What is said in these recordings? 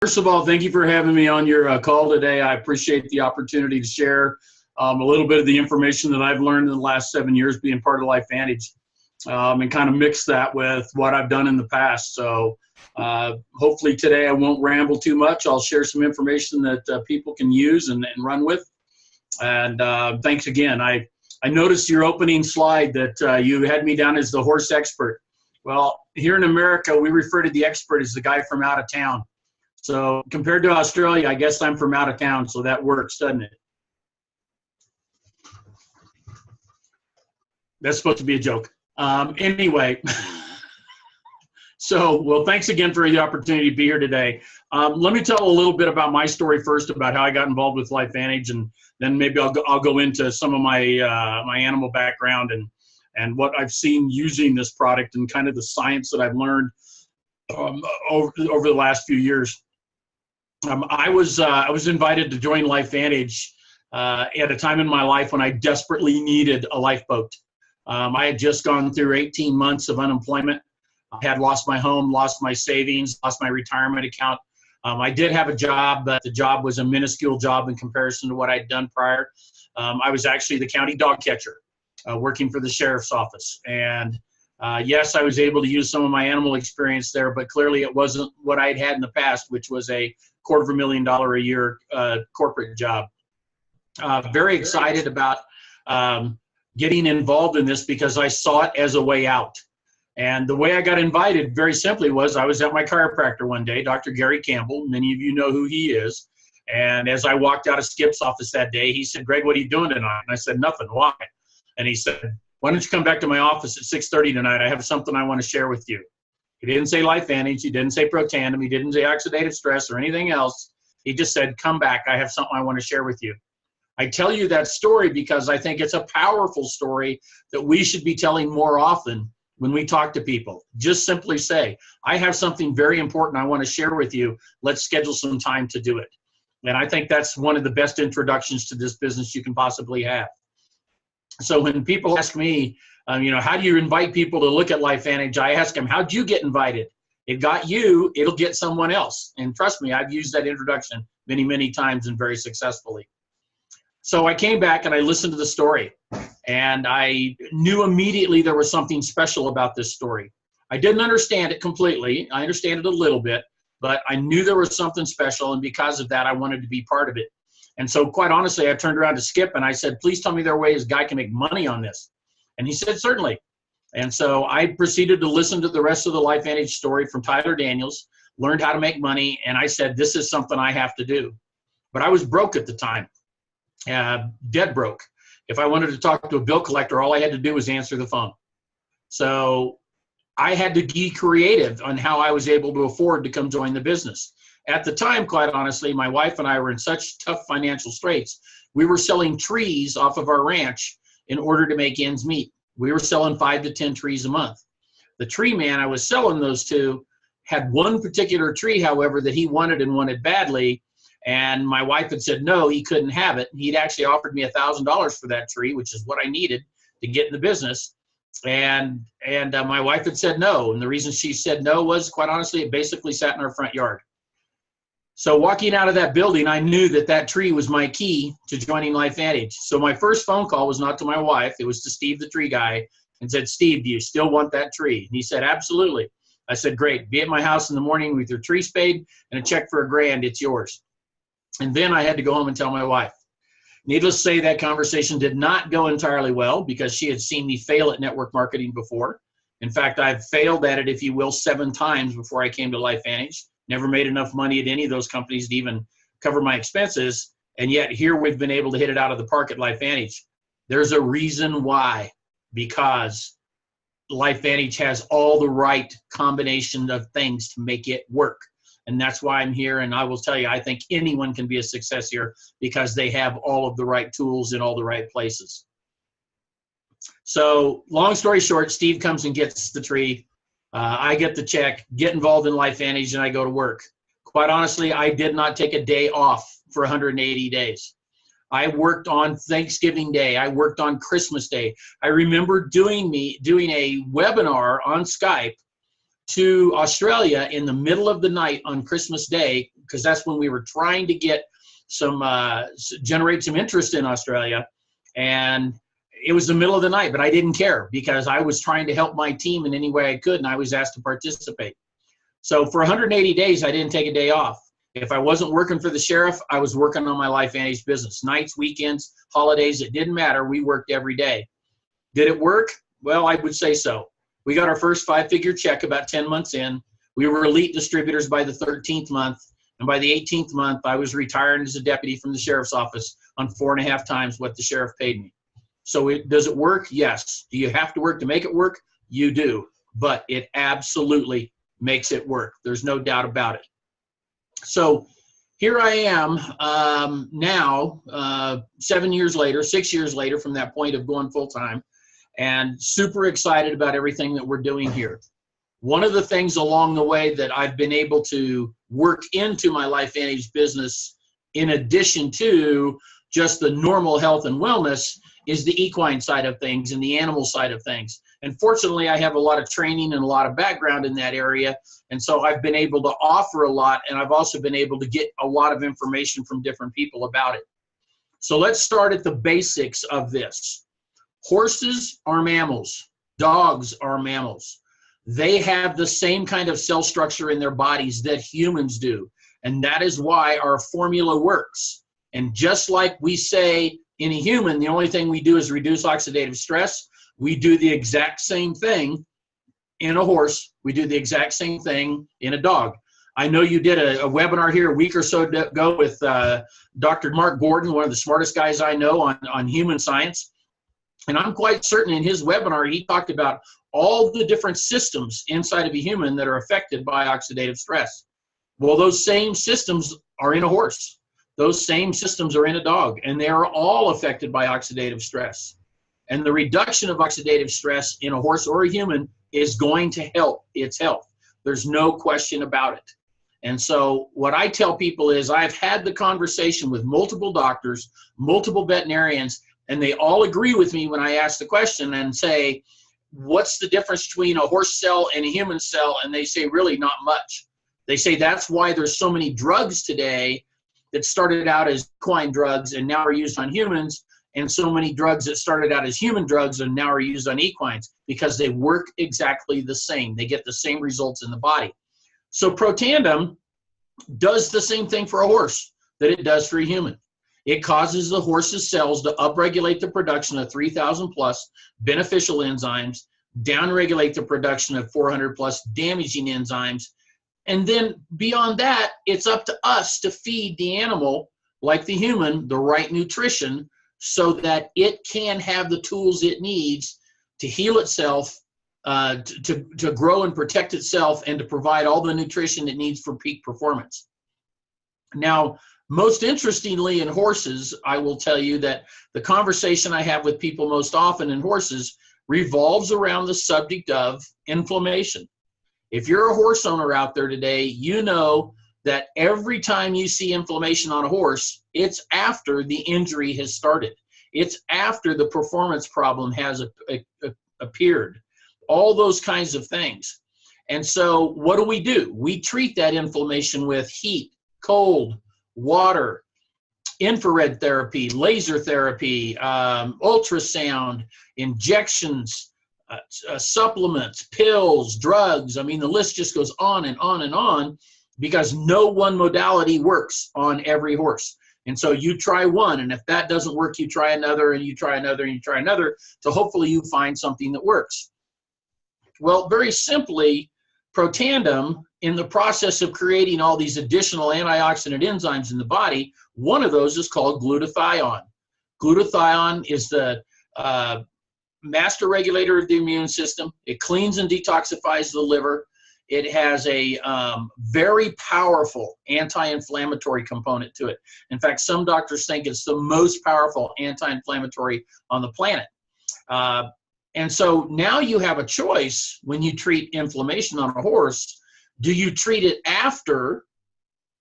First of all, thank you for having me on your call today. I appreciate the opportunity to share a little bit of the information that I've learned in the last 7 years being part of Lifevantage, and kind of mix that with what I've done in the past. So hopefully today I won't ramble too much. I'll share some information that people can use and run with. And thanks again. I noticed your opening slide that you had me down as the horse expert. Well, here in America, we refer to the expert as the guy from out of town. So compared to Australia, I guess I'm from out of town, so that works, doesn't it? That's supposed to be a joke. Anyway, so, well, thanks again for the opportunity to be here today. Let me tell a little bit about my story first, about how I got involved with Lifevantage, and then maybe I'll go into some of my my animal background and what I've seen using this product and kind of the science that I've learned over the last few years. I was invited to join Lifevantage at a time in my life when I desperately needed a lifeboat. I had just gone through 18 months of unemployment. I had lost my home, lost my savings, lost my retirement account. I did have a job, but the job was a minuscule job in comparison to what I'd done prior. I was actually the county dog catcher, working for the sheriff's office. And yes, I was able to use some of my animal experience there, but clearly it wasn't what I'd had in the past, which was a $250,000 a year corporate job. Very excited about getting involved in this because I saw it as a way out. And the way I got invited, very simply, was I was at my chiropractor one day, Dr. Gary Campbell. Many of you know who he is. And as I walked out of Skip's office that day, he said, "Greg, what are you doing tonight?" And I said, "Nothing." "Why?" And he said, "Why don't you come back to my office at 6:30 tonight? I have something I want to share with you." He didn't say Lifevantage. He didn't say Pro Tandem. He didn't say oxidative stress or anything else. He just said, "Come back. I have something I want to share with you." I tell you that story because I think it's a powerful story that we should be telling more often when we talk to people. Just simply say, "I have something very important I want to share with you. Let's schedule some time to do it." And I think that's one of the best introductions to this business you can possibly have. So when people ask me, how do you invite people to look at Lifevantage, I ask them, how'd you get invited? It got you, it'll get someone else. And trust me, I've used that introduction many, many times and very successfully. So I came back and I listened to the story, and I knew immediately there was something special about this story. I didn't understand it completely. I understand it a little bit, but I knew there was something special, and because of that, I wanted to be part of it. And so quite honestly, I turned around to Skip and I said, "Please tell me there are ways a guy can make money on this." And he said, "Certainly." And so I proceeded to listen to the rest of the Lifevantage story from Tyler Daniels, learned how to make money, and I said, this is something I have to do. But I was broke at the time. Dead broke. If I wanted to talk to a bill collector, all I had to do was answer the phone. So I had to be creative on how I was able to afford to come join the business. At the time, quite honestly, my wife and I were in such tough financial straits. We were selling trees off of our ranch in order to make ends meet. We were selling 5 to 10 trees a month. The tree man I was selling those to had one particular tree, however, that he wanted and wanted badly. And my wife had said, no, he couldn't have it. He'd actually offered me $1,000 for that tree, which is what I needed to get in the business. And my wife had said no. And the reason she said no was, quite honestly, it basically sat in our front yard. So walking out of that building, I knew that that tree was my key to joining Lifevantage. So my first phone call was not to my wife. It was to Steve, the tree guy, and said, "Steve, do you still want that tree?" And he said, "Absolutely." I said, "Great. Be at my house in the morning with your tree spade and a check for $1,000. It's yours." And then I had to go home and tell my wife. Needless to say, that conversation did not go entirely well because she had seen me fail at network marketing before. In fact, I've failed at it, if you will, 7 times before I came to Lifevantage. Never made enough money at any of those companies to even cover my expenses. And yet here we've been able to hit it out of the park at Lifevantage. There's a reason why, because Lifevantage has all the right combination of things to make it work. And that's why I'm here. And I will tell you, I think anyone can be a success here because they have all of the right tools in all the right places. So long story short, Steve comes and gets the tree. I get the check, get involved in Lifevantage, and I go to work. Quite honestly, I did not take a day off for 180 days. I worked on Thanksgiving Day. I worked on Christmas Day. I remember doing a webinar on Skype to Australia in the middle of the night on Christmas Day, because that's when we were trying to get some, generate some interest in Australia. And it was the middle of the night, but I didn't care because I was trying to help my team in any way I could, and I was asked to participate. So for 180 days, I didn't take a day off. If I wasn't working for the sheriff, I was working on my Lifevantage business. Nights, weekends, holidays, it didn't matter. We worked every day. Did it work? Well, I would say so. We got our first 5-figure check about 10 months in. We were elite distributors by the 13th month. And by the 18th month, I was retiring as a deputy from the sheriff's office on 4.5 times what the sheriff paid me. So does it work? Yes. Do you have to work to make it work? You do. But it absolutely makes it work. There's no doubt about it. So here I am now, 6 years later from that point of going full time, and super excited about everything that we're doing here. One of the things along the way that I've been able to work into my Lifevantage business, in addition to just the normal health and wellness, is the equine side of things and the animal side of things. And fortunately, I have a lot of training and a lot of background in that area. And so I've been able to offer a lot, and I've also been able to get a lot of information from different people about it. So let's start at the basics of this. Horses are mammals. Dogs are mammals. They have the same kind of cell structure in their bodies that humans do. And that is why our formula works. And just like we say in a human, the only thing we do is reduce oxidative stress, we do the exact same thing in a horse. We do the exact same thing in a dog. I know you did a webinar here a week or so ago with Dr. Mark Gordon, one of the smartest guys I know on human science. And I'm quite certain in his webinar, he talked about all the different systems inside of a human that are affected by oxidative stress. Well, those same systems are in a horse. Those same systems are in a dog, and they are all affected by oxidative stress. And the reduction of oxidative stress in a horse or a human is going to help its health. There's no question about it. And so what I tell people is I've had the conversation with multiple doctors, multiple veterinarians, and they all agree with me when I ask the question and say, what's the difference between a horse cell and a human cell? And they say, really not much. They say that's why there's so many drugs today that started out as equine drugs and now are used on humans, and so many drugs that started out as human drugs and now are used on equines, because they work exactly the same. They get the same results in the body. So Protandim does the same thing for a horse that it does for a human. It causes the horse's cells to upregulate the production of 3,000 plus beneficial enzymes, downregulate the production of 400 plus damaging enzymes. And then beyond that, it's up to us to feed the animal, like the human, the right nutrition so that it can have the tools it needs to heal itself, to grow and protect itself, and to provide all the nutrition it needs for peak performance. Now, most interestingly in horses, I will tell you that the conversation I have with people most often in horses revolves around the subject of inflammation. If you're a horse owner out there today, you know that every time you see inflammation on a horse, it's after the injury has started. It's after the performance problem has appeared. All those kinds of things. And so what do? We treat that inflammation with heat, cold, water, infrared therapy, laser therapy, ultrasound, injections, supplements, pills, drugs. I mean, the list just goes on and on and on, because no one modality works on every horse. And so you try one, and if that doesn't work, you try another, and you try another, and you try another, so hopefully you find something that works. Well, very simply, Protandim, in the process of creating all these additional antioxidant enzymes in the body, one of those is called glutathione. Glutathione is the master regulator of the immune system. It cleans and detoxifies the liver. It has a very powerful anti-inflammatory component to it. In fact, some doctors think it's the most powerful anti-inflammatory on the planet. And so now you have a choice when you treat inflammation on a horse. Do you treat it after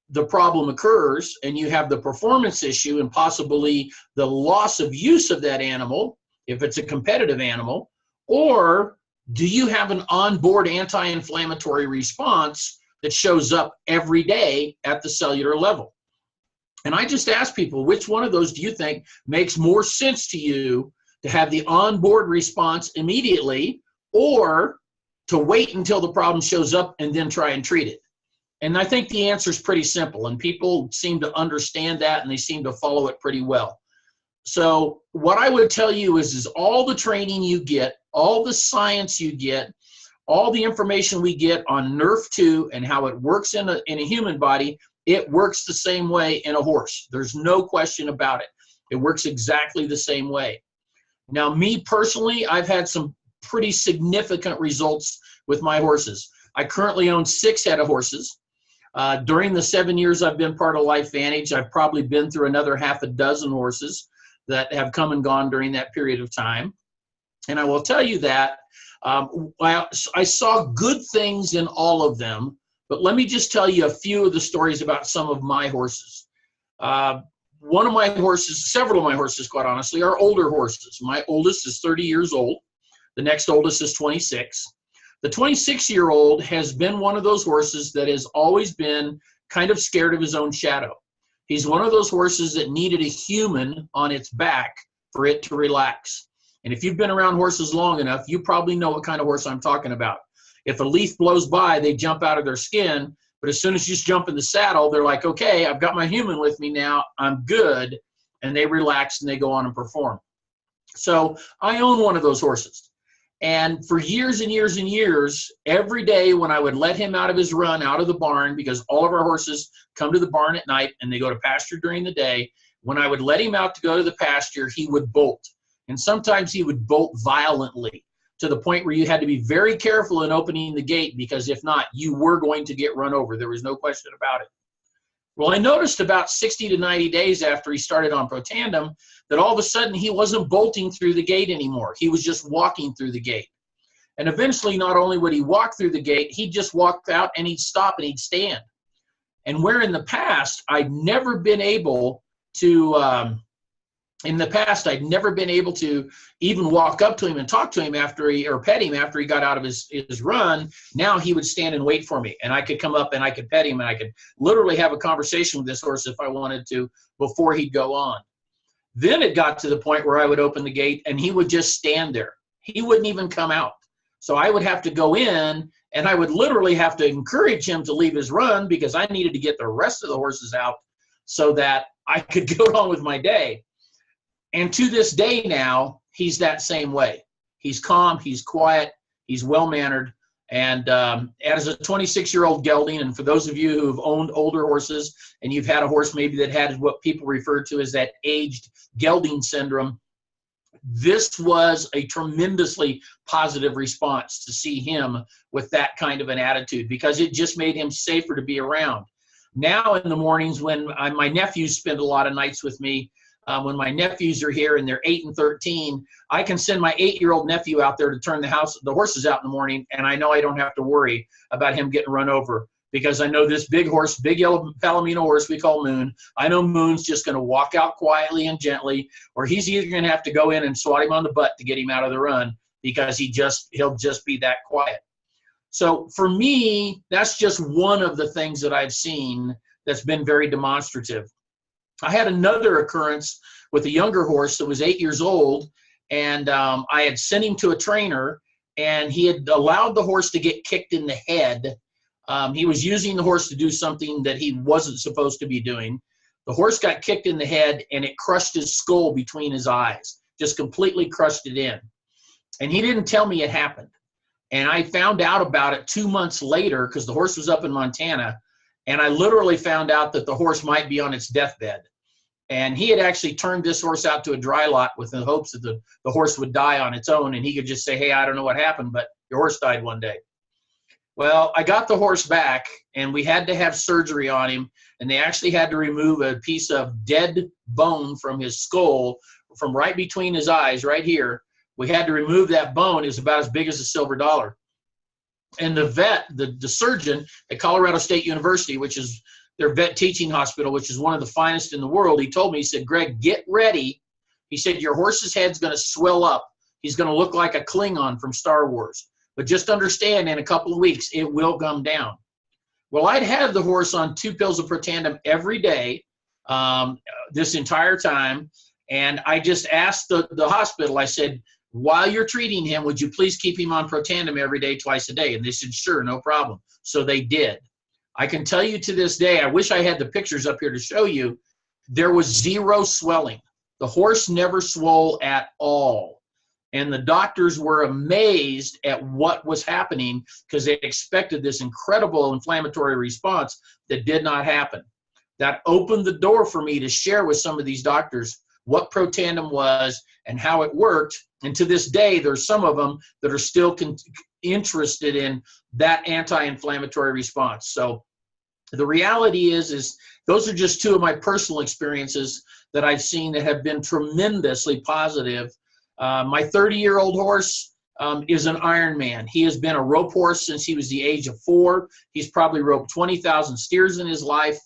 the problem occurs and you have the performance issue and possibly the loss of use of that animal, if it's a competitive animal, or do you have an onboard anti-inflammatory response that shows up every day at the cellular level. And I just ask people, which one of those do you think makes more sense to you, to have the onboard response immediately, or to wait until the problem shows up and then try and treat it? And I think the answer is pretty simple, and people seem to understand that, and they seem to follow it pretty well. So what I would tell you is all the training you get, all the science you get, all the information we get on NRF2 and how it works in a human body, it works the same way in a horse. There's no question about it. It works exactly the same way. Now, me personally, I've had some pretty significant results with my horses. I currently own 6 head of horses. During the 7 years I've been part of Lifevantage, I've probably been through another half a dozen horses that have come and gone during that period of time. And I will tell you that I saw good things in all of them, but let me just tell you a few of the stories about some of my horses. One of my horses, several of my horses, quite honestly, are older horses. My oldest is 30 years old. The next oldest is 26. The 26-year-old has been one of those horses that has always been kind of scared of his own shadow. He's one of those horses that needed a human on its back for it to relax. And if you've been around horses long enough, you probably know what kind of horse I'm talking about. If a leaf blows by, they jump out of their skin, but as soon as you just jump in the saddle, they're like, okay, I've got my human with me now, I'm good, and they relax and they go on and perform. So I own one of those horses. And for years and years and years, every day when I would let him out of his run, out of the barn, because all of our horses come to the barn at night and they go to pasture during the day, when I would let him out to go to the pasture, he would bolt. And sometimes he would bolt violently to the point where you had to be very careful in opening the gate, because if not, you were going to get run over. There was no question about it. Well, I noticed about 60 to 90 days after he started on Protandem that all of a sudden he wasn't bolting through the gate anymore. He was just walking through the gate. And eventually, not only would he walk through the gate, he'd just walk out and he'd stop and he'd stand. And where in the past I'd never been able to, even walk up to him and talk to him after or pet him after he got out of his run. Now he would stand and wait for me, and I could come up and I could pet him, and I could literally have a conversation with this horse if I wanted to before he'd go on. Then it got to the point where I would open the gate and he would just stand there. He wouldn't even come out. So I would have to go in, and I would literally have to encourage him to leave his run, because I needed to get the rest of the horses out so that I could go on with my day. And to this day now, he's that same way. He's calm, he's quiet, he's well-mannered. And as a 26-year-old gelding, and for those of you who've owned older horses and you've had a horse maybe that had what people refer to as that aged gelding syndrome, this was a tremendously positive response to see him with that kind of an attitude, because it just made him safer to be around. Now in the mornings when my nephews spend a lot of nights with me, when my nephews are here and they're 8 and 13, I can send my 8-year-old nephew out there to turn the horses out in the morning, and I know I don't have to worry about him getting run over, because I know this big horse, big yellow Palomino horse we call Moon, I know Moon's just going to walk out quietly and gently, or he's either going to have to go in and swat him on the butt to get him out of the run, because he'll just be that quiet. So for me, that's just one of the things that I've seen that's been very demonstrative. I had another occurrence with a younger horse that was 8 years old, and I had sent him to a trainer, and he had allowed the horse to get kicked in the head. He was using the horse to do something that he wasn't supposed to be doing. The horse got kicked in the head, and it crushed his skull between his eyes, just completely crushed it in. And he didn't tell me it happened. And I found out about it 2 months later, because the horse was up in Montana, and I literally found out that the horse might be on its deathbed. And he had actually turned this horse out to a dry lot with the hopes that the horse would die on its own, and he could just say, hey, I don't know what happened, but your horse died one day. Well, I got the horse back, and we had to have surgery on him, and they actually had to remove a piece of dead bone from his skull, from right between his eyes, right here. We had to remove that bone. It was about as big as a silver dollar. And the vet, the surgeon at Colorado State University, which is their vet teaching hospital, which is one of the finest in the world, he told me, he said, Greg, get ready. He said, your horse's head's going to swell up. He's going to look like a Klingon from Star Wars. But just understand, in a couple of weeks, it will come down. Well, I'd had the horse on 2 pills of Protandim every day this entire time. And I just asked the hospital, I said, while you're treating him, would you please keep him on Protandim every day, twice a day? And they said, sure, no problem. So they did. I can tell you to this day, I wish I had the pictures up here to show you, there was 0 swelling. The horse never swole at all. And the doctors were amazed at what was happening because they expected this incredible inflammatory response that did not happen. That opened the door for me to share with some of these doctors what Protandim was and how it worked. And to this day, there's some of them that are still interested in that anti-inflammatory response. So the reality is those are just 2 of my personal experiences that I've seen that have been tremendously positive. My 30-year-old horse is an Ironman. He has been a rope horse since he was the age of 4. He's probably roped 20,000 steers in his life.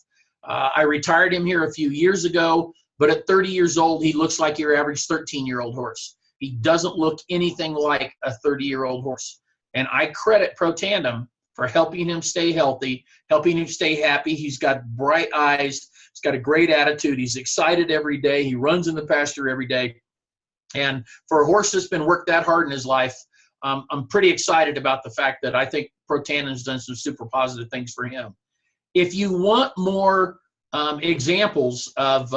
I retired him here a few years ago, but at 30 years old, he looks like your average 13-year-old horse. He doesn't look anything like a 30-year-old horse. And I credit Protandim for helping him stay healthy, helping him stay happy. He's got bright eyes. He's got a great attitude. He's excited every day. He runs in the pasture every day. And for a horse that's been worked that hard in his life, I'm pretty excited about the fact that I think Protandim's done some super positive things for him. If you want more examples of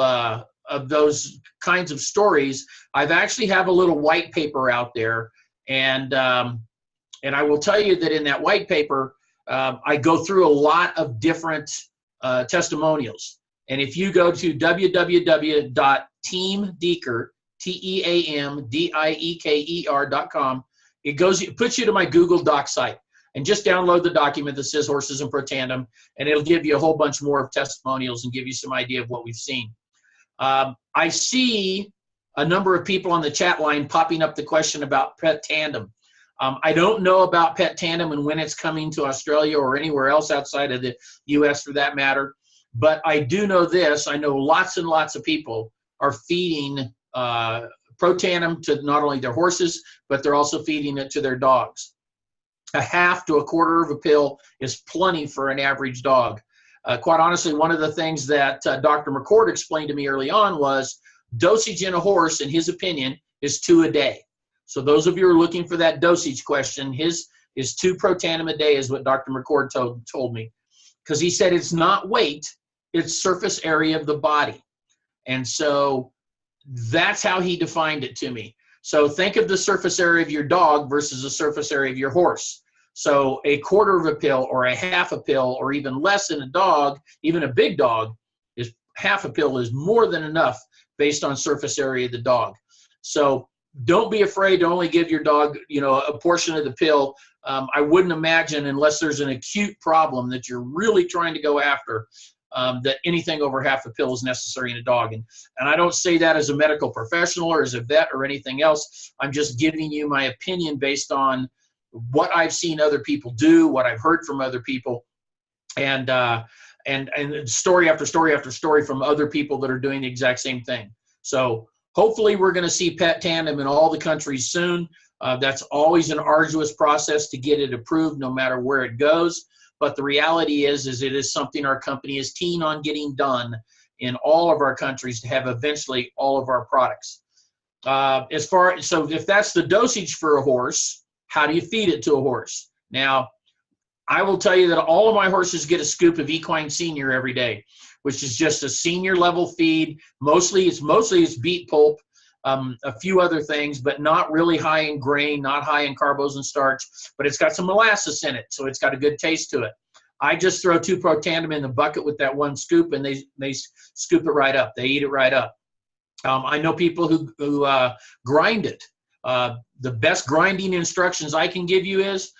those kinds of stories, I've actually have a little white paper out there, and I will tell you that in that white paper, I go through a lot of different testimonials. And if you go to www.teamdieker, TEAMDIEKER.com, it puts you to my Google Doc site. And just download the document that says Horses and Protandim, and it'll give you a whole bunch more of testimonials and give you some idea of what we've seen. I see a number of people on the chat line popping up the question about Protandim. I don't know about Protandim and when it's coming to Australia or anywhere else outside of the U.S. for that matter, but I do know this. I know lots and lots of people are feeding Protandim to not only their horses, but they're also feeding it to their dogs. A half to a quarter of a pill is plenty for an average dog. Quite honestly, one of the things that Dr. McCord explained to me early on was dosage in a horse, in his opinion, is 2 a day. So those of you who are looking for that dosage question, his 2 Protandim a day is what Dr. McCord told me. Because he said it's not weight, it's surface area of the body. And so that's how he defined it to me. So think of the surface area of your dog versus the surface area of your horse. So a quarter of a pill or a half a pill or even less in a dog, even a big dog, is half a pill is more than enough based on surface area of the dog. So don't be afraid to only give your dog, a portion of the pill. I wouldn't imagine, unless there's an acute problem that you're really trying to go after, that anything over half a pill is necessary in a dog. And I don't say that as a medical professional or as a vet or anything else. I'm just giving you my opinion based on what I've seen other people do, what I've heard from other people, and story after story after story from other people that are doing the exact same thing. So hopefully we're going to see Protandim in all the countries soon. That's always an arduous process to get it approved no matter where it goes. But the reality is it is something our company is keen on getting done in all of our countries to have eventually all of our products. So if that's the dosage for a horse, how do you feed it to a horse? Now, I will tell you that all of my horses get a scoop of Equine Senior every day, which is just a senior level feed. Mostly it's beet pulp, a few other things, but not really high in grain, not high in carbos and starch, but it's got some molasses in it, so it's got a good taste to it. I just throw 2 Protandim in the bucket with that 1 scoop, and they scoop it right up. They eat it right up. I know people who grind it. The best grinding instructions I can give you is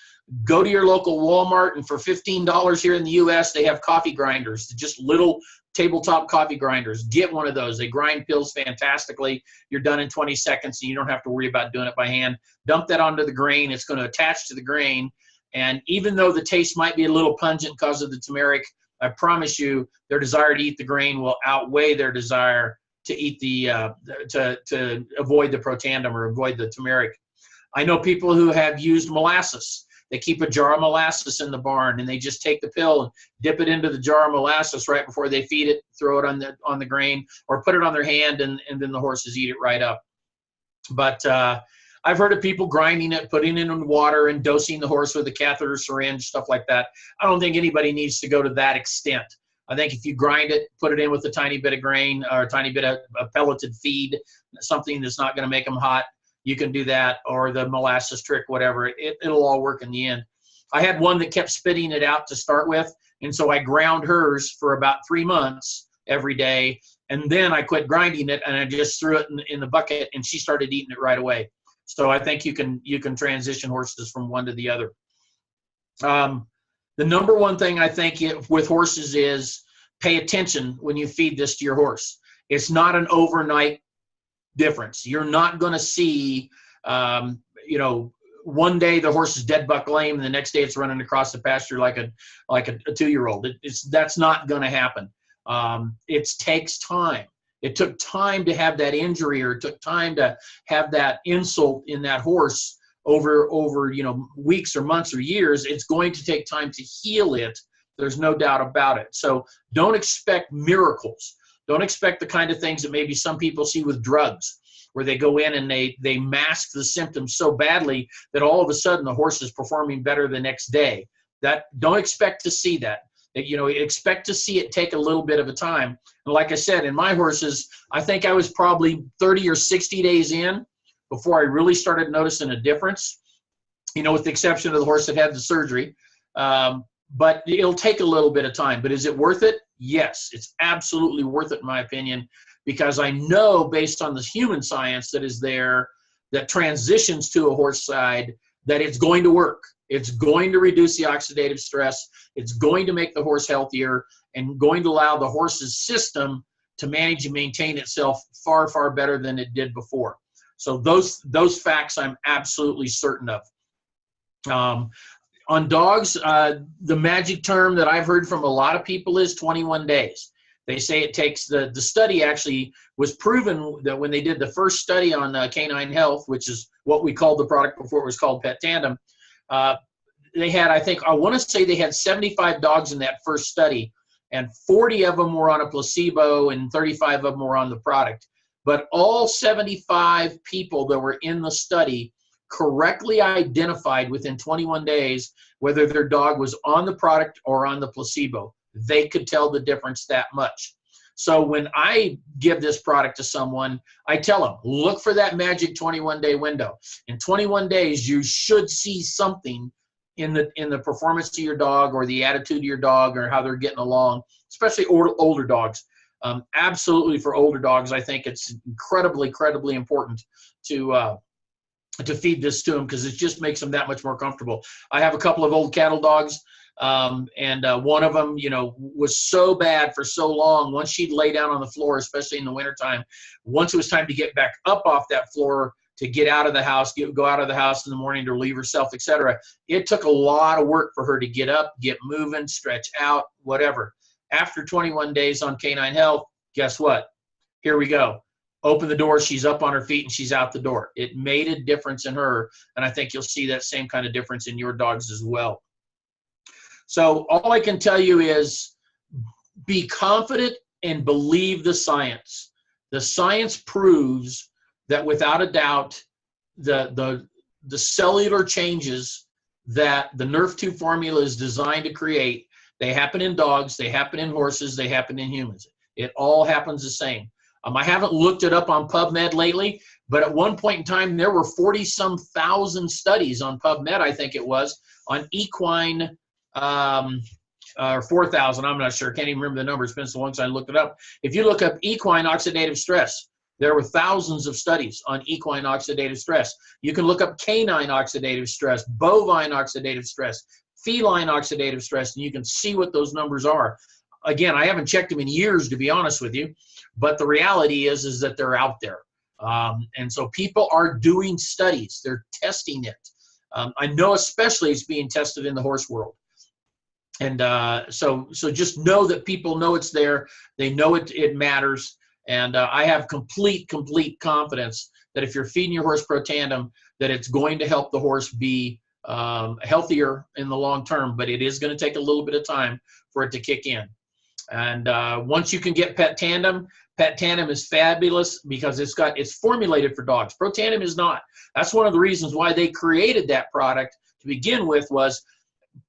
go to your local Walmart, and for $15 here in the U.S., they have coffee grinders, just little tabletop coffee grinders. Get one of those. They grind pills fantastically. You're done in 20 seconds, and you don't have to worry about doing it by hand. Dump that onto the grain. It's going to attach to the grain, and even though the taste might be a little pungent because of the turmeric, I promise you their desire to eat the grain will outweigh their desire to eat to avoid the Protandim or avoid the turmeric. I know people who have used molasses. they keep a jar of molasses in the barn, and they just take the pill and dip it into the jar of molasses right before they feed it, throw it on the grain, or put it on their hand, and then the horses eat it right up. But I've heard of people grinding it, putting it in water, and dosing the horse with a catheter syringe, stuff like that. I don't think anybody needs to go to that extent. I think if you grind it, put it in with a tiny bit of grain or a tiny bit of a pelleted feed, something that's not going to make them hot, you can do that, or the molasses trick, whatever. It'll all work in the end. I had one that kept spitting it out to start with, and so I ground hers for about 3 months every day, and then I quit grinding it, and I just threw it in the bucket, and she started eating it right away. So I think you can transition horses from one to the other. The number one thing I think with horses is pay attention when you feed this to your horse. It's not an overnight difference. You're not going to see, one day the horse is dead buck lame, and the next day it's running across the pasture like a 2-year-old. That's not going to happen. It takes time. It took time to have that injury, or it took time to have that insult in that horse over weeks or months or years. It's going to take time to heal it. There's no doubt about it. So don't expect miracles. Don't expect the kind of things that maybe some people see with drugs, where they go in and they mask the symptoms so badly that all of a sudden the horse is performing better the next day. Don't expect to see that. Expect to see it take a little bit of a time. And like I said, in my horses, I think I was probably 30 or 60 days in before I really started noticing a difference, with the exception of the horse that had the surgery. But it'll take a little bit of time. But is it worth it? Yes, it's absolutely worth it, in my opinion, because I know based on the human science that is there, that transitions to a horse side, that it's going to work. It's going to reduce the oxidative stress. It's going to make the horse healthier, and going to allow the horse's system to manage and maintain itself far, far better than it did before. So those facts I'm absolutely certain of. On dogs, the magic term that I've heard from a lot of people is 21 days. They say it takes, the study actually was proven that when they did the first study on canine health, which is what we called the product before it was called Pet Tandem, they had, I want to say they had 75 dogs in that first study, and 40 of them were on a placebo and 35 of them were on the product. But all 75 people that were in the study correctly identified within 21 days whether their dog was on the product or on the placebo. They could tell the difference that much. So when I give this product to someone, I tell them, look for that magic 21-day window. In 21 days, you should see something in the performance of your dog, or the attitude of your dog, or how they're getting along, especially older dogs. Absolutely, for older dogs, I think it's incredibly important to feed this to them, because it just makes them that much more comfortable. I have a couple of old cattle dogs, and one of them, was so bad for so long. Once she'd lay down on the floor, especially in the wintertime, once it was time to get back up off that floor to get out of the house, go out of the house in the morning to relieve herself, etc., it took a lot of work for her to get up, get moving, stretch out, whatever. After 21 days on Canine Health, guess what? Here we go. Open the door, she's up on her feet, and she's out the door. It made a difference in her, and I think you'll see that same kind of difference in your dogs as well. So all I can tell you is be confident and believe the science. The science proves that without a doubt, the cellular changes that the Nerf2 formula is designed to create, they happen in dogs, they happen in horses, they happen in humans. It all happens the same. I haven't looked it up on PubMed lately, but at one point in time, there were 40-some thousand studies on PubMed, I think it was, on equine, or 4,000, I'm not sure. Can't even remember the number. It's been so long since I looked it up. If you look up equine oxidative stress, there were thousands of studies on equine oxidative stress. You can look up canine oxidative stress, bovine oxidative stress, feline oxidative stress, and you can see what those numbers are. Again, I haven't checked them in years, to be honest with you, but the reality is that they're out there. And so people are doing studies. They're testing it. I know especially it's being tested in the horse world. And so just know that people know it's there. They know it matters. And I have complete confidence that if you're feeding your horse Pro Tandem, that it's going to help the horse be healthier in the long term, but it is going to take a little bit of time for it to kick in. And once you can get Pet Tandem is fabulous because it's formulated for dogs. Pro Tandem is not. That's one of the reasons why they created that product to begin with. Was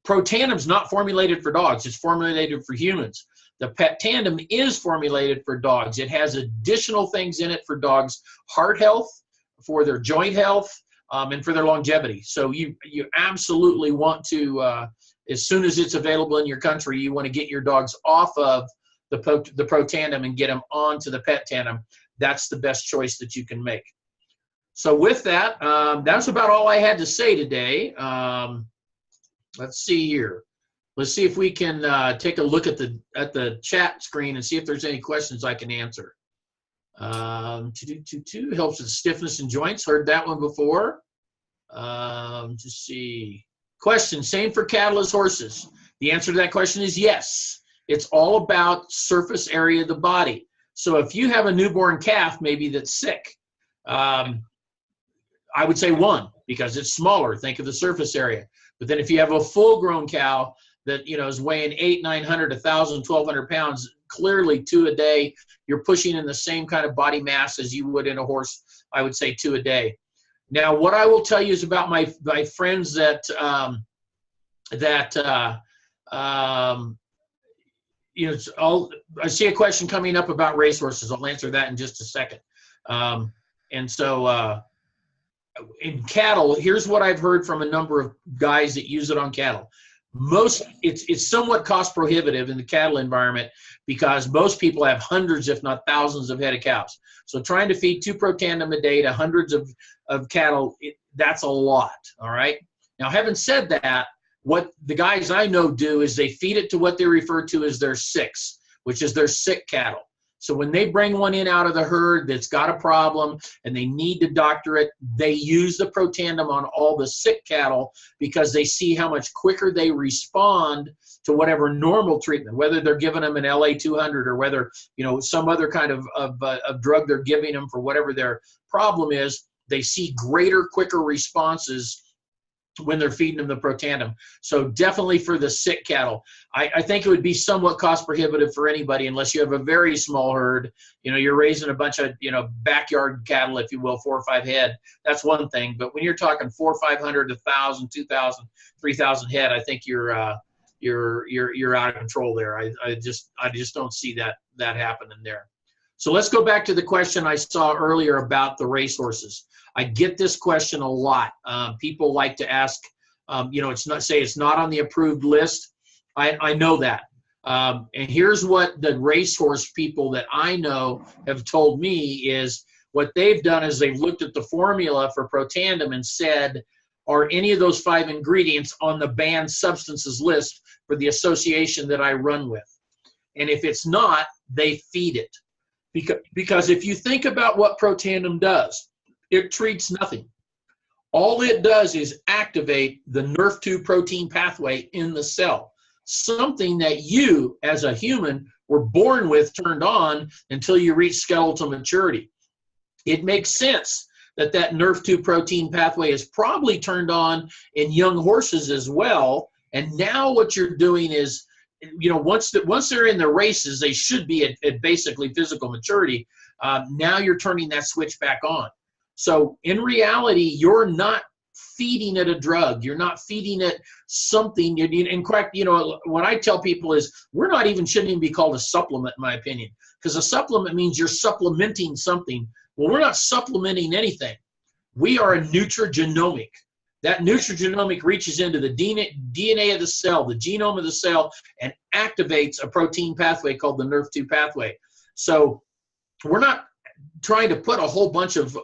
Pro Tandem's not formulated for dogs. It's formulated for humans. The Pet Tandem is formulated for dogs. It has additional things in it for dogs' heart health, for their joint health, and for their longevity. So you absolutely want to, as soon as it's available in your country, you want to get your dogs off of the Pro Tandem and get them onto the Pet Tandem. That's the best choice that you can make. So with that, that's about all I had to say today. Let's see here. Let's see if we can take a look at the chat screen and see if there's any questions I can answer. Helps with stiffness in joints. Heard that one before. Just see. Question, same for cattle as horses. The answer to that question is yes. It's all about surface area of the body. So if you have a newborn calf maybe that's sick, I would say 1 because it's smaller. Think of the surface area. But then if you have a full-grown cow that is weighing 800, 900, 1,000, 1,200 pounds, clearly 2 a day, you're pushing in the same kind of body mass as you would in a horse. I would say 2 a day. Now, what I will tell you is about my friends that I see a question coming up about racehorses. I'll answer that in just a second. And so in cattle, here's what I've heard from a number of guys that use it on cattle. It's somewhat cost prohibitive in the cattle environment because most people have hundreds, if not thousands, of head of cows. So trying to feed 2 Pro Tandem a day to hundreds of cattle, that's a lot, all right? Now, having said that, what the guys I know do is they feed it to what they refer to as their sicks, which is their sick cattle. So when they bring one in out of the herd that's got a problem and they need to doctor it, they use the Pro Tandem on all the sick cattle because they see how much quicker they respond to whatever normal treatment, whether they're giving them an LA 200 or whether, some other kind of drug they're giving them for whatever their problem is. They see greater, quicker responses when they're feeding them the Pro Tandem. So definitely for the sick cattle. I think it would be somewhat cost prohibitive for anybody unless you have a very small herd. You're raising a bunch of, backyard cattle, if you will, 4 or 5 head. That's one thing. But when you're talking 400, 500, 1,000, 2,000, 3,000 head, I think you're out of control there. I just don't see that happening there. So let's go back to the question I saw earlier about the racehorses. I get this question a lot. People like to ask, it's not on the approved list. I know that. And here's what the racehorse people that I know have told me is what they've done is they've looked at the formula for Pro Tandem and said, are any of those 5 ingredients on the banned substances list for the association that I run with? And if it's not, they feed it. Because if you think about what Pro Tandem does, it treats nothing. All it does is activate the NRF2 protein pathway in the cell, something that you, as a human, were born with turned on until you reach skeletal maturity. It makes sense that NRF2 protein pathway is probably turned on in young horses as well. And now what you're doing is, once they're in the races, they should be at basically physical maturity. Now you're turning that switch back on. So in reality, you're not feeding it a drug. You're not feeding it something. In fact, what I tell people is shouldn't even be called a supplement, in my opinion, because a supplement means you're supplementing something. Well, we're not supplementing anything. We are a nutrigenomic. That nutrigenomic reaches into the DNA of the cell, the genome of the cell, and activates a protein pathway called the NRF2 pathway. So we're not trying to put a whole bunch of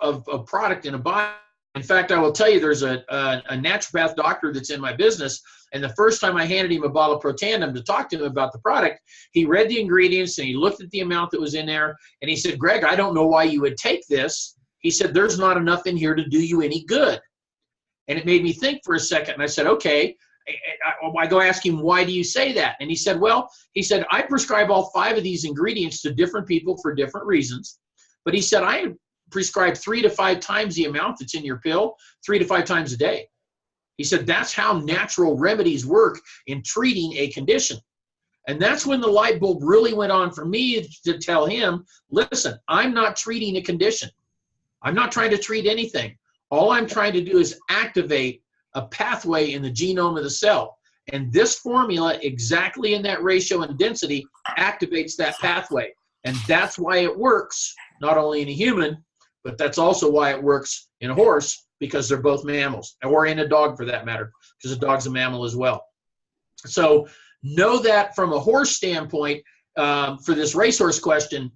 product in a body. In fact, I will tell you, there's a naturopath doctor that's in my business, and the first time I handed him a bottle of Pro Tandem to talk to him about the product, he read the ingredients and he looked at the amount that was in there, and he said, Greg, I don't know why you would take this. He said, there's not enough in here to do you any good. And it made me think for a second, and I said, okay. I go ask him, why do you say that? And he said, I prescribe all 5 of these ingredients to different people for different reasons. But he said, I prescribe 3 to 5 times the amount that's in your pill, 3 to 5 times a day. He said, that's how natural remedies work in treating a condition. And that's when the light bulb really went on for me to tell him, listen, I'm not treating a condition. I'm not trying to treat anything. All I'm trying to do is activate a pathway in the genome of the cell. And this formula, exactly in that ratio and density, activates that pathway. And that's why it works, not only in a human, but that's also why it works in a horse, because they're both mammals, or in a dog for that matter, because a dog's a mammal as well. So know that from a horse standpoint, for this racehorse question,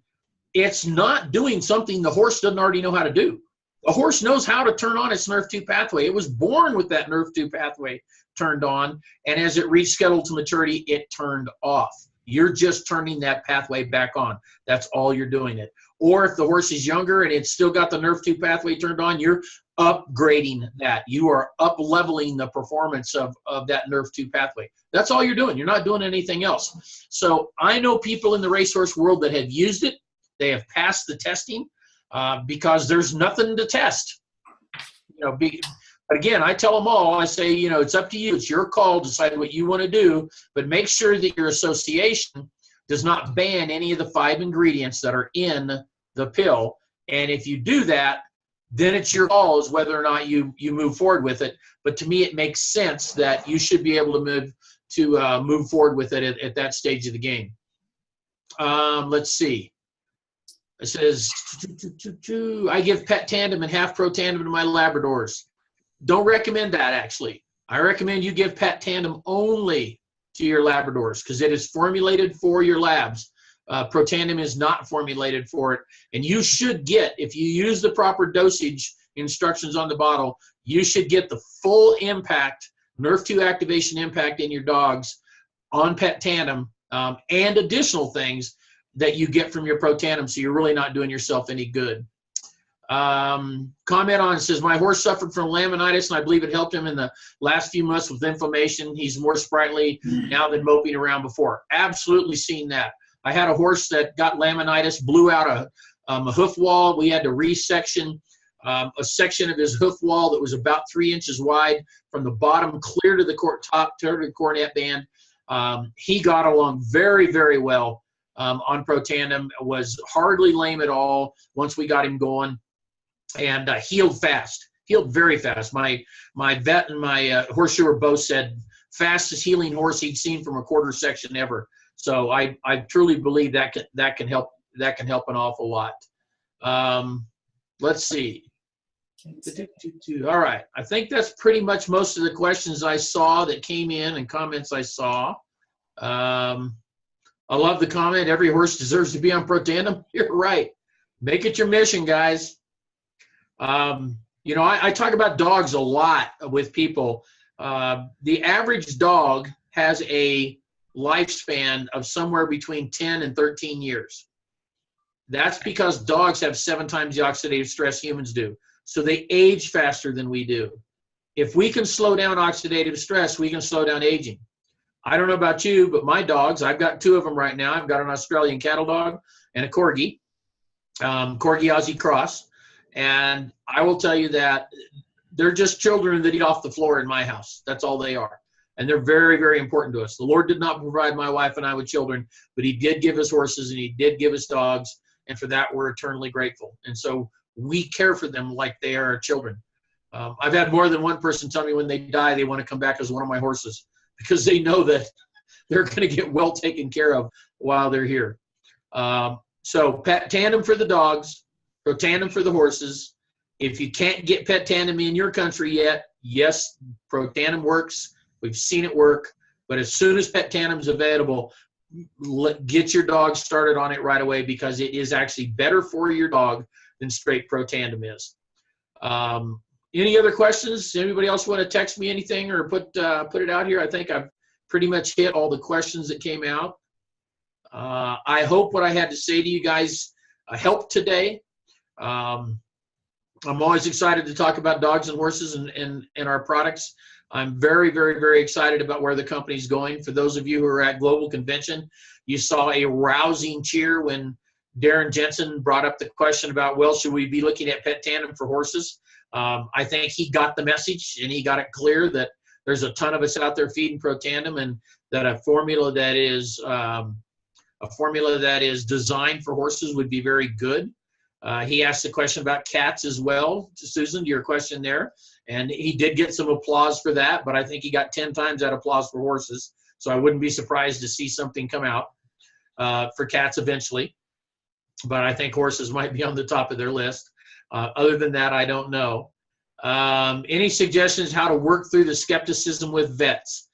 it's not doing something the horse doesn't already know how to do. A horse knows how to turn on its NRF2 pathway. It was born with that NRF2 pathway turned on, and as it reached skeletal maturity, it turned off. You're just turning that pathway back on. That's all you're doing it. Or if the horse is younger and it's still got the NRF2 pathway turned on, you're upgrading that. You are up-leveling the performance of that NRF2 pathway. That's all you're doing. You're not doing anything else. So I know people in the racehorse world that have used it. They have passed the testing because there's nothing to test. But again, I tell them all, I say, it's up to you. It's your call to decide what you want to do, but make sure that your association does not ban any of the 5 ingredients that are in the pill. And if you do that, then it's your call as whether or not you move forward with it. But to me, it makes sense that you should be able to move forward with it at that stage of the game. Let's see. It says, I give pet tandem and half pro tandem to my Labradors. Don't recommend that, actually. I recommend you give pet tandem only to your Labradors because it is formulated for your labs. Pro tandem is not formulated for it. And you should get, if you use the proper dosage instructions on the bottle, you should get the full impact, NRF2 activation impact in your dogs on pet tandem and additional things that you get from your pro tandem, so you're really not doing yourself any good. Comment on it says, my horse suffered from laminitis and I believe it helped him in the last few months with inflammation. He's more sprightly now than moping around before. Absolutely seen that. I had a horse that got laminitis, blew out a hoof wall. We had to resection a section of his hoof wall that was about 3 inches wide from the bottom clear to the top to the cornet band. He got along very, very well on pro tandem, was hardly lame at all once we got him going. And healed fast, healed very fast. My vet and my horseshoer both said fastest healing horse he'd seen from a quarter section ever. So I truly believe that can help an awful lot. Let's see. All right, I think that's pretty much most of the questions I saw that came in and comments I saw. I love the comment, every horse deserves to be on pro tandem. You're right. Make it your mission, guys. I talk about dogs a lot with people. The average dog has a lifespan of somewhere between 10 and 13 years. That's because dogs have 7 times the oxidative stress humans do. So they age faster than we do. If we can slow down oxidative stress, we can slow down aging. I don't know about you, but my dogs, I've got 2 of them right now. I've got an Australian cattle dog and a Corgi, Corgi Aussie Cross. And I will tell you that they're just children that eat off the floor in my house. That's all they are. And they're very, very important to us. The Lord did not provide my wife and I with children, but he did give us horses and he did give us dogs. And for that, we're eternally grateful. And so we care for them like they are our children. I've had more than one person tell me when they die, they want to come back as one of my horses because they know that they're going to get well taken care of while they're here. So pet tandem for the dogs. Pro tandem for the horses. If you can't get pet tandem in your country yet, yes, pro tandem works. We've seen it work. But as soon as pet tandem is available, get your dog started on it right away because it is actually better for your dog than straight pro tandem is. Any other questions? Anybody else want to text me anything or put it out here? I think I've pretty much hit all the questions that came out. I hope what I had to say to you guys helped today. I'm always excited to talk about dogs and horses and our products. I'm very, very, very excited about where the company's going. For those of you who are at Global Convention, you saw a rousing cheer when Darren Jensen brought up the question about, well, should we be looking at pet tandem for horses? I think he got the message, and he got it clear that there's a ton of us out there feeding Pro Tandem, and that a formula that is designed for horses would be very good. He asked a question about cats as well, Susan, to your question there. And he did get some applause for that, but I think he got 10 times that applause for horses. So I wouldn't be surprised to see something come out for cats eventually. But I think horses might be on the top of their list. Other than that, I don't know. Any suggestions how to work through the skepticism with vets?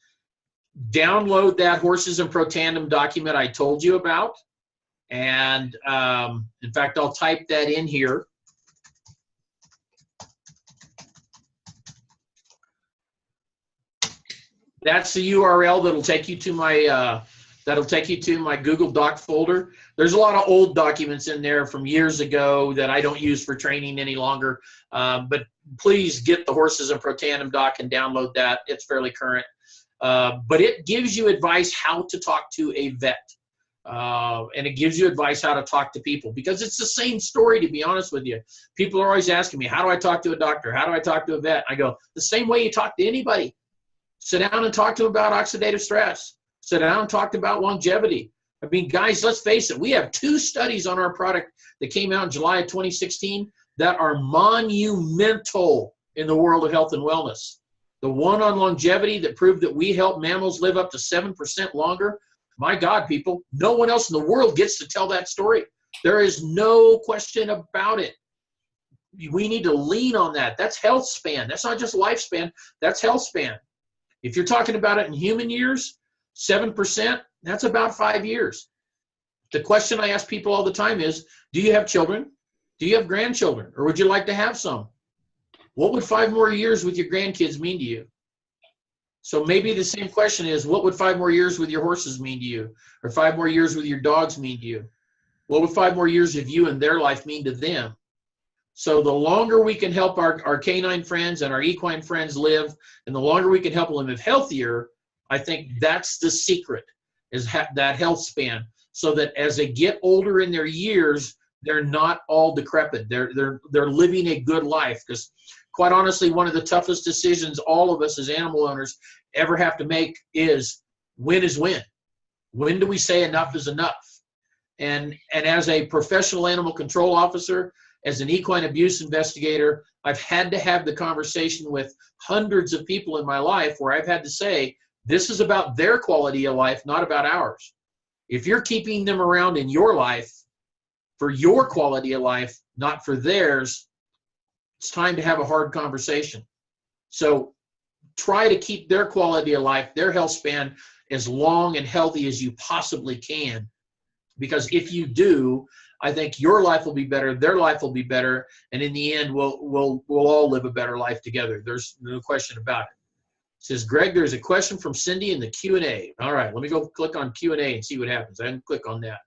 Download that Horses and Pro Tandem document I told you about. And in fact, I'll type that in here. That's the URL that'll take you to my Google Doc folder. There's a lot of old documents in there from years ago that I don't use for training any longer. But please get the Horses and Pro Tandem doc and download that. It's fairly current. But it gives you advice how to talk to a vet. And it gives you advice how to talk to people, because it's the same story, to be honest with you. People are always asking me, how do I talk to a doctor? How do I talk to a vet? I go, the same way you talk to anybody. Sit down and talk to them about oxidative stress. Sit down and talk about longevity. I mean, guys, let's face it. We have 2 studies on our product that came out in July of 2016 that are monumental in the world of health and wellness. The one on longevity that proved that we help mammals live up to 7% longer. My God, people, no one else in the world gets to tell that story. There is no question about it. We need to lean on that. That's health span. That's not just lifespan. That's health span. If you're talking about it in human years, 7%, that's about 5 years. The question I ask people all the time is, do you have children? Do you have grandchildren? Or would you like to have some? What would 5 more years with your grandkids mean to you? So maybe the same question is, what would 5 more years with your horses mean to you? Or 5 more years with your dogs mean to you? What would 5 more years of you and their life mean to them? So the longer we can help our canine friends and our equine friends live, and the longer we can help them live healthier, I think that's the secret, is that health span, so that as they get older in their years, they're not all decrepit. They're living a good life. Because quite honestly, one of the toughest decisions all of us as animal owners ever have to make is when is when. When do we say enough is enough? And as a professional animal control officer, as an equine abuse investigator, I've had to have the conversation with hundreds of people in my life where I've had to say, this is about their quality of life, not about ours. If you're keeping them around in your life for your quality of life, not for theirs, it's time to have a hard conversation. So try to keep their quality of life, their health span, as long and healthy as you possibly can. Because if you do, I think your life will be better, their life will be better, and in the end, we'll all live a better life together. There's no question about it. It says, Greg, there's a question from Cindy in the Q&A. All right, let me go click on Q&A and see what happens. I didn't click on that.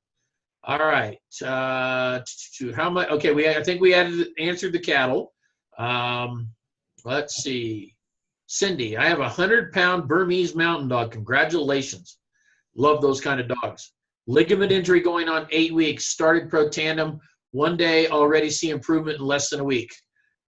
All right. How much? Okay, I think we answered the cattle. Let's see. Cindy, I have a 100-pound Burmese mountain dog. Congratulations. Love those kind of dogs. Ligament injury going on 8 weeks. Started Pro Tandem. One day, already see improvement in less than a week.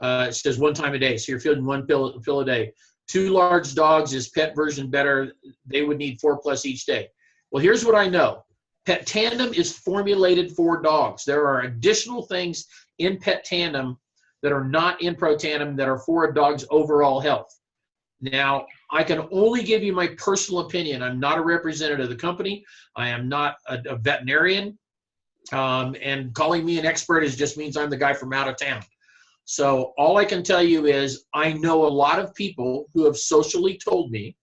It says 1 time a day. So you're feeding 1 pill a day. 2 large dogs, is pet version better? They would need 4+ each day. Well, here's what I know. Pet Tandem is formulated for dogs. There are additional things in Pet Tandem that are not in Pro Tandem that are for a dog's overall health. Now, I can only give you my personal opinion. I'm not a representative of the company. I am not a veterinarian. And calling me an expert just means I'm the guy from out of town. So all I can tell you is I know a lot of people who have socially told me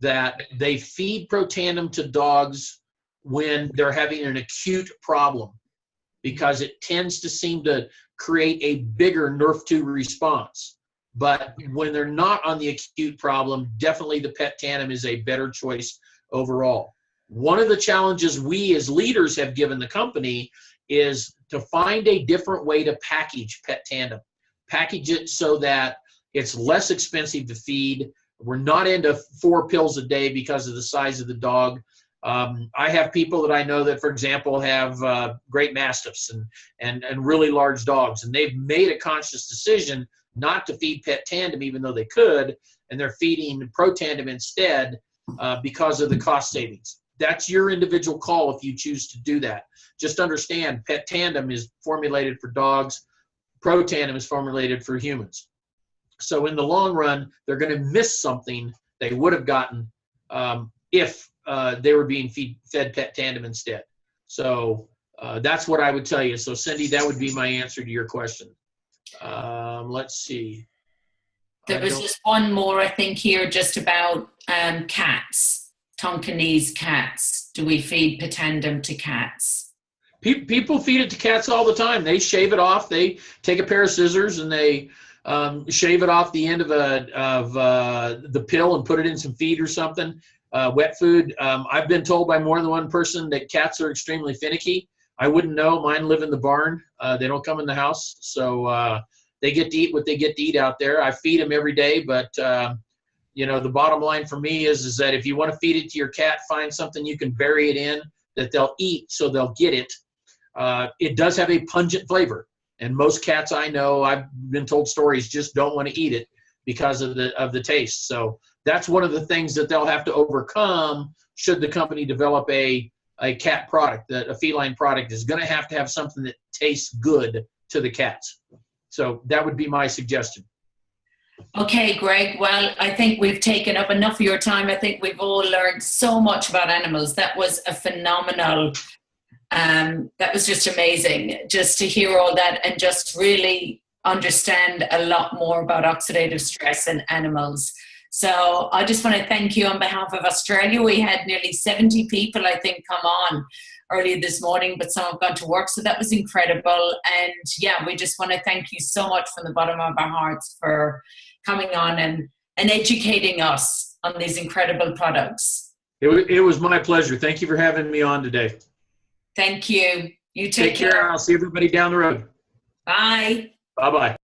that they feed Pro Tandem to dogs when they're having an acute problem, because it tends to seem to create a bigger NRF2 response. But when they're not on the acute problem, definitely the Pet Tandem is a better choice overall. One of the challenges we as leaders have given the company is to find a different way to package Pet Tandem. Package it so that it's less expensive to feed. We're not into 4 pills a day because of the size of the dog. I have people that I know that, for example, have great mastiffs and really large dogs, and they've made a conscious decision not to feed pet tandem, even though they could, and they're feeding pro tandem instead because of the cost savings. That's your individual call if you choose to do that. Just understand, pet tandem is formulated for dogs, pro tandem is formulated for humans. So in the long run, they're going to miss something they would have gotten if they were being fed pet tandem instead. So that's what I would tell you. So Cindy, that would be my answer to your question. Let's see. There was just one more, I think, here, just about cats, Tonkinese cats. Do we feed pet tandem to cats? People feed it to cats all the time. They shave it off. They take a pair of scissors and they shave it off the end of the pill and put it in some feed or something, wet food. I've been told by more than one person that cats are extremely finicky. I wouldn't know. Mine live in the barn. They don't come in the house. So they get to eat what they get to eat out there. I feed them every day, but you know, the bottom line for me is that if you want to feed it to your cat, find something you can bury it in that they'll eat so they'll get it. It does have a pungent flavor, and most cats I know, I've been told stories, just don't want to eat it because of the taste. So that's one of the things that they'll have to overcome should the company develop a cat product. That a feline product is going to have something that tastes good to the cats. So that would be my suggestion. Okay, Greg. Well, I think we've taken up enough of your time. I think we've all learned so much about animals. That was a phenomenal, that was just amazing just to hear all that and just really understand a lot more about oxidative stress in animals. So I just want to thank you on behalf of Australia. We had nearly 70 people, I think, come on earlier this morning, but some have gone to work, so that was incredible. And yeah, we just want to thank you so much from the bottom of our hearts for coming on and educating us on these incredible products. It was my pleasure. Thank you for having me on today. Thank you. You take care. I'll see everybody down the road. Bye. Bye-bye.